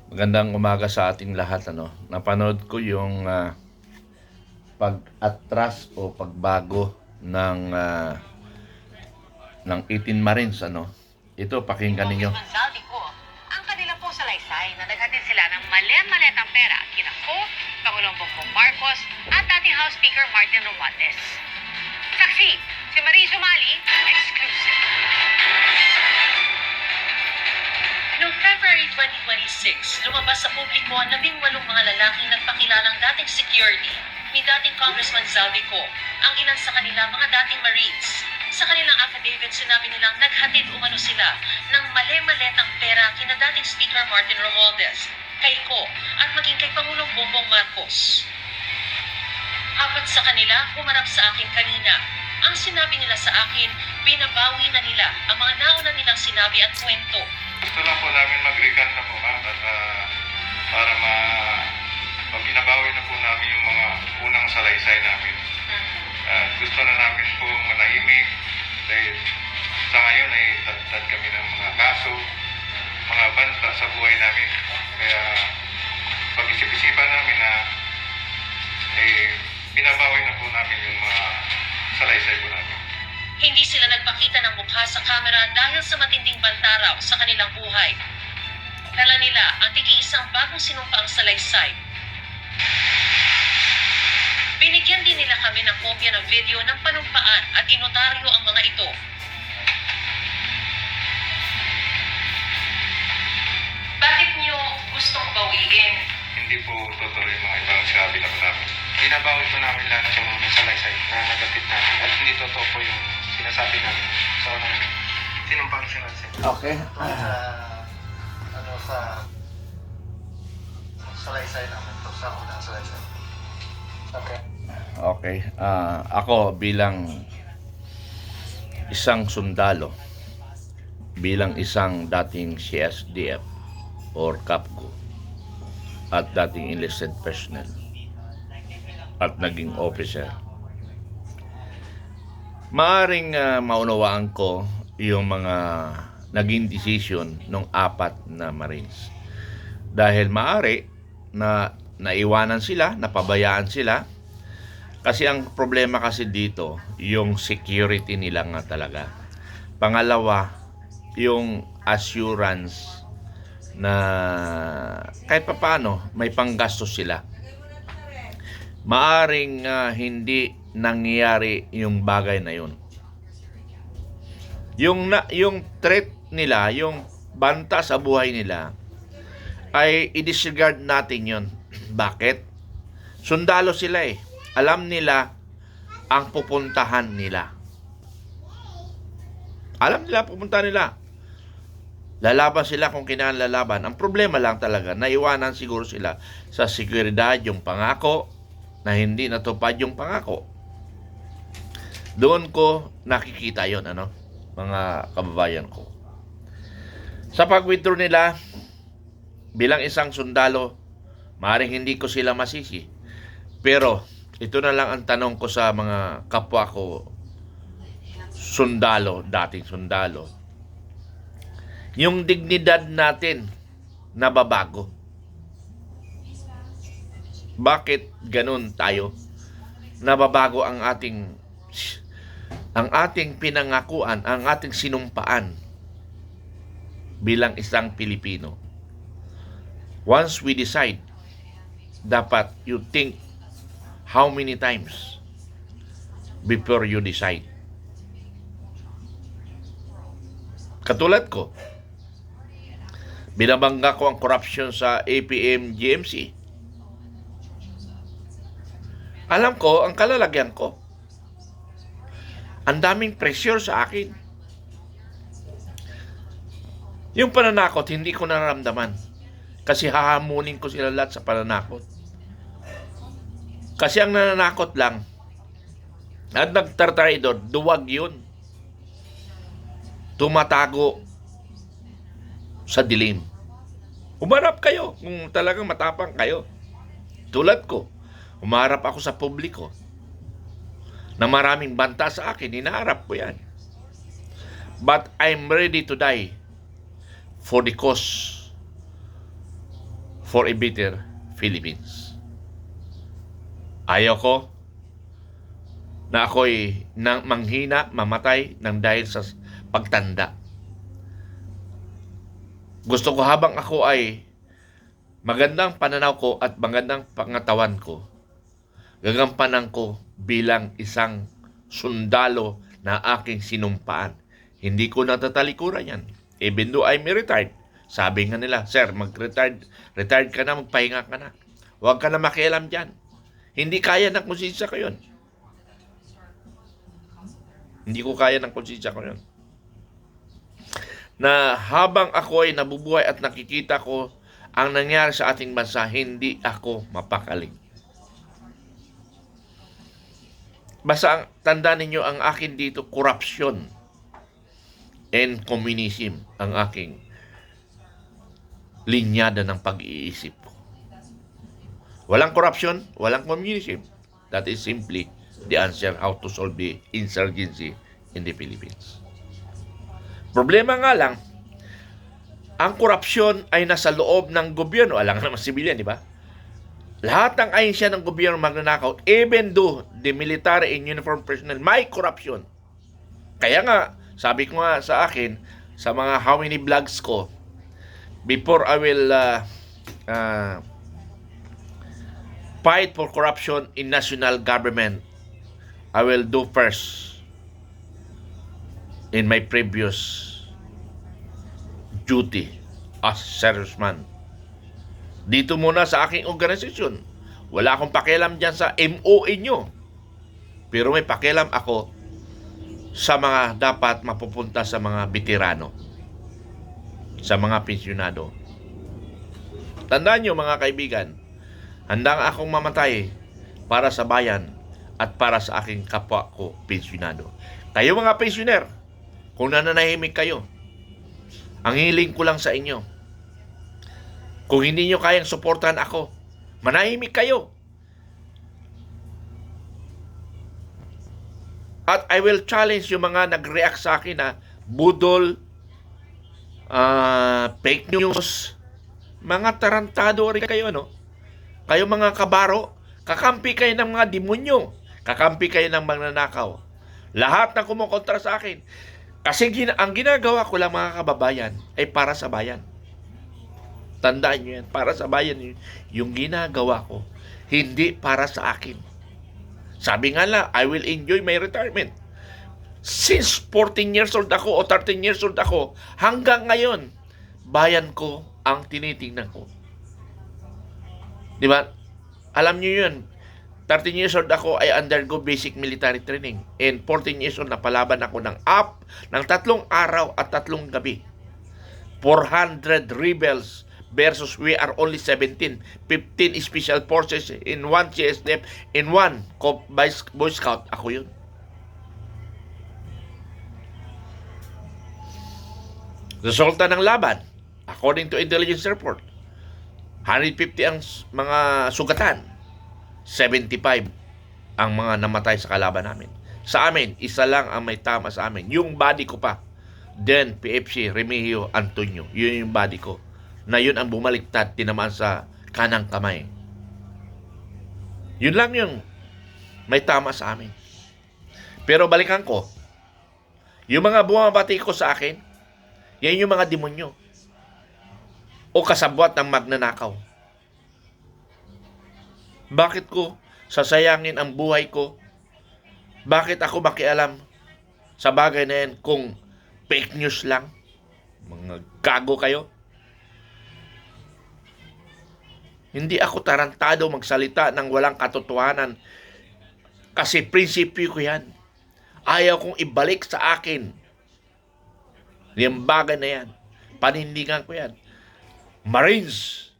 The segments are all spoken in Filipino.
Magandang umaga sa ating lahat. Napanood ko yung pag-atras o pagbago ng 18 Marines. Ito, pakinggan ninyo. Ang kanila po salaysay na naghatid sila ng maletang pera kina Ko, Pangulong Bongbong Marcos at dating House Speaker Martin Romualdez. Saksi, si Marie Zumali, exclusive. Noong February 2026, lumabas sa publiko ang 18 mga lalaking nagpakilalang dating security ni dating Congressman Zaldi Ko, ang ilan sa kanila mga dating Marines. Sa kanilang affidavit, sinabi nilang naghatid umano sila ng maletang pera kina dating Speaker Martin Romualdez, kay Ko, at maging kay Pangulong Bongbong Marcos. Apat sa kanila humarap sa akin kanina. Ang sinabi nila sa akin, binabawi na nila ang mga nauna nilang sinabi at kwento. Gusto lang po namin mag-recant na po ma'am at para binabawi na po namin yung mga unang salaysay namin. Gusto na namin po manahimik dahil sa ngayon ay dagdag kami ng mga kaso, mga banta sa buhay namin. Kaya pag-isip-isipan namin na binabawi na po namin yung mga salaysay po namin. Hindi sila nagpakita ng mukha sa kamera dahil sa matinding bantaraw sa kanilang buhay. Dala nila ang tigi-isang bagong sinumpaang salaysay. Binigyan din nila kami ng kopya ng video ng panumpaan at inotaryo ang mga ito. Bakit niyo gustong bawiin? Hindi po totoo yung mga ibang sinabi na po namin. Binabawi po namin lahat yung mga salaysay na nagatid namin at hindi totoo po yung sinasabi namin sa unang sinumpang salaysay. Okay. Sa salaysay namin to sa unang salaysay. Okay. Okay. Ako bilang isang sundalo, bilang isang dating CSDF or CAPCO at dating enlisted personnel at naging officer, maaring maunawaan ko yung mga naging decision ng apat na Marines. Dahil maaari na naiwanan sila, napabayaan sila. Kasi ang problema kasi dito, yung security nila nga talaga. Pangalawa, yung assurance na kahit papaano may panggastos sila. Maaring hindi nangyayari yung bagay na yun. Yung threat nila, yung banta sa buhay nila, ay i-disregard natin yun. Bakit? Sundalo sila eh. Alam nila ang pupuntahan nila. Alam nila ang pupuntahan nila. Lalaban sila kung kailangan lalaban. Ang problema lang talaga, naiwanan siguro sila sa seguridad, yung pangako, na hindi natupad yung pangako. Doon ko nakikita yon, mga kababayan ko. Sa pag-withdraw nila, bilang isang sundalo, maaaring hindi ko sila masisi. Pero, ito na lang ang tanong ko sa mga kapwa ko sundalo, dating sundalo. Yung dignidad natin nababago. Bakit ganun tayo? Nababago ang ating pinangakuan, ang ating sinumpaan bilang isang Pilipino. Once we decide, dapat you think how many times before you decide. Katulad ko, binabangga ko ang corruption sa APM-GMC. Alam ko ang kalalagyan ko. Ang daming pressure sa akin. Yung pananakot, hindi ko nararamdaman. Kasi hahamunin ko sila lahat sa pananakot. Kasi ang nananakot lang at nagtartraidor, duwag yun. Tumatago sa dilim. Umarap kayo kung talagang matapang kayo. Tulad ko, umarap ako sa publiko na maraming banta sa akin, hinaharap ko yan. But I'm ready to die for the cause for a better Philippines. Ayaw ko na ako'y manghina, mamatay ng dahil sa pagtanda. Gusto ko habang ako ay magandang pananaw ko at magandang pangatawan ko, gagampanan ko bilang isang sundalo na aking sinumpaan. Hindi ko natatalikuran yan. Even though I'm retired, sabi nga nila, sir, retired ka na, magpahinga ka na. Huwag ka na makialam dyan. Hindi kaya ng konsensya ko yun. Hindi ko kaya ng konsensya ko yun. Na habang ako ay nabubuhay at nakikita ko ang nangyari sa ating bansa, hindi ako mapakali. Basta tandaan ninyo, ang akin dito, corruption and communism ang aking linyada ng pag-iisip ko. Walang corruption, walang communism. That is simply the answer how to solve the insurgency in the Philippines. Problema nga lang, ang korupsyon ay nasa loob ng gobyerno. Alam naman sibilyan, di ba? Lahat ng ahensya ng gobyerno magnanakaw, even though the military and uniform personnel may corruption. Kaya nga, sabi ko nga sa akin, sa mga how many vlogs ko, before I will fight for corruption in national government, I will do first in my previous duty as serviceman. Dito muna sa aking organisasyon. Wala akong pakialam dyan sa MOA nyo. Pero may pakialam ako sa mga dapat mapupunta sa mga veterano, sa mga pensyonado. Tandaan nyo mga kaibigan, handang akong mamatay para sa bayan at para sa aking kapwa ko pensyonado. Kayo mga pensioner, kung nananahimik kayo, ang hiling ko lang sa inyo, kung hindi nyo kayang suportahan ako, manahimik kayo. At I will challenge yung mga nag-react sa akin na budol, fake news, mga tarantado rin kayo, no? Kayo mga kabaro, kakampi kayo ng mga demonyo, kakampi kayo ng magnanakaw. Lahat na kumukontra sa akin. Kasi ang ginagawa ko lang mga kababayan ay para sa bayan. Tandaan nyo yan, para sa bayan yung ginagawa ko, hindi para sa akin. Sabi nga lang, I will enjoy my retirement. Since 14 years old ako o 13 years old ako, hanggang ngayon, bayan ko ang tinitingnan ko. Di ba? Alam nyo yun, 13 years old ako ay undergo basic military training. And 14 years old napalaban ako ng 3 araw at 3 gabi. 400 rebels versus we are only 17. 15 special forces in 1 CSDF, in 1 Boy Scout. Ako yun. Resulta ng laban, according to intelligence report, 150 ang mga sugatan, 75 ang mga namatay sa kalaban namin. Sa amin, isa lang ang may tama sa amin. Yung body ko pa. Then, PFC, Remigio Antonio. Yun yung body ko. Na yun ang bumaliktad, tinamaan sa kanang kamay. Yun lang yung may tama sa amin. Pero balikan ko, yung mga bumabati ko sa akin, yan yung mga demonyo. O kasabwat ng magnanakaw. Bakit ko sasayangin ang buhay ko? Bakit ako makialam sa bagay na yan kung fake news lang? Mga gago kayo. Hindi ako tarantado magsalita ng walang katotohanan kasi prinsipyo ko yan. Ayaw kong ibalik sa akin yung bagay na yan. Panindigan ko yan. Marines,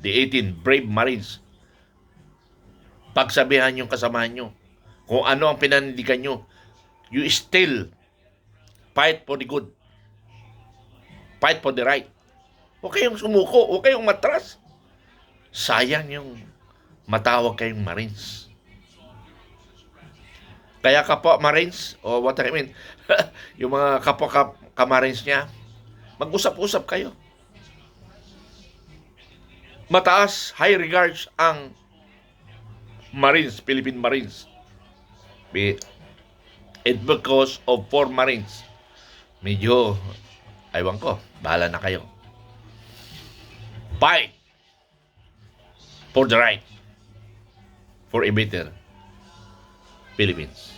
the 18 brave Marines, pagsabihan yung kasamahan nyo. Kung ano ang pinanindigan nyo, you still fight for the good. Fight for the right. Huwag kayong sumuko, huwag kayong matras. Sayang yung matawag kayong Marines. Kaya kapwa Marines, o what I mean, yung mga kapwa ka-Marines niya, mag-usap-usap kayo. mataas, high regards ang Marines, Philippine Marines. It because of 4 Marines. Medyo, aywan ko, bahala na kayo. Fight for the right for a better Philippines.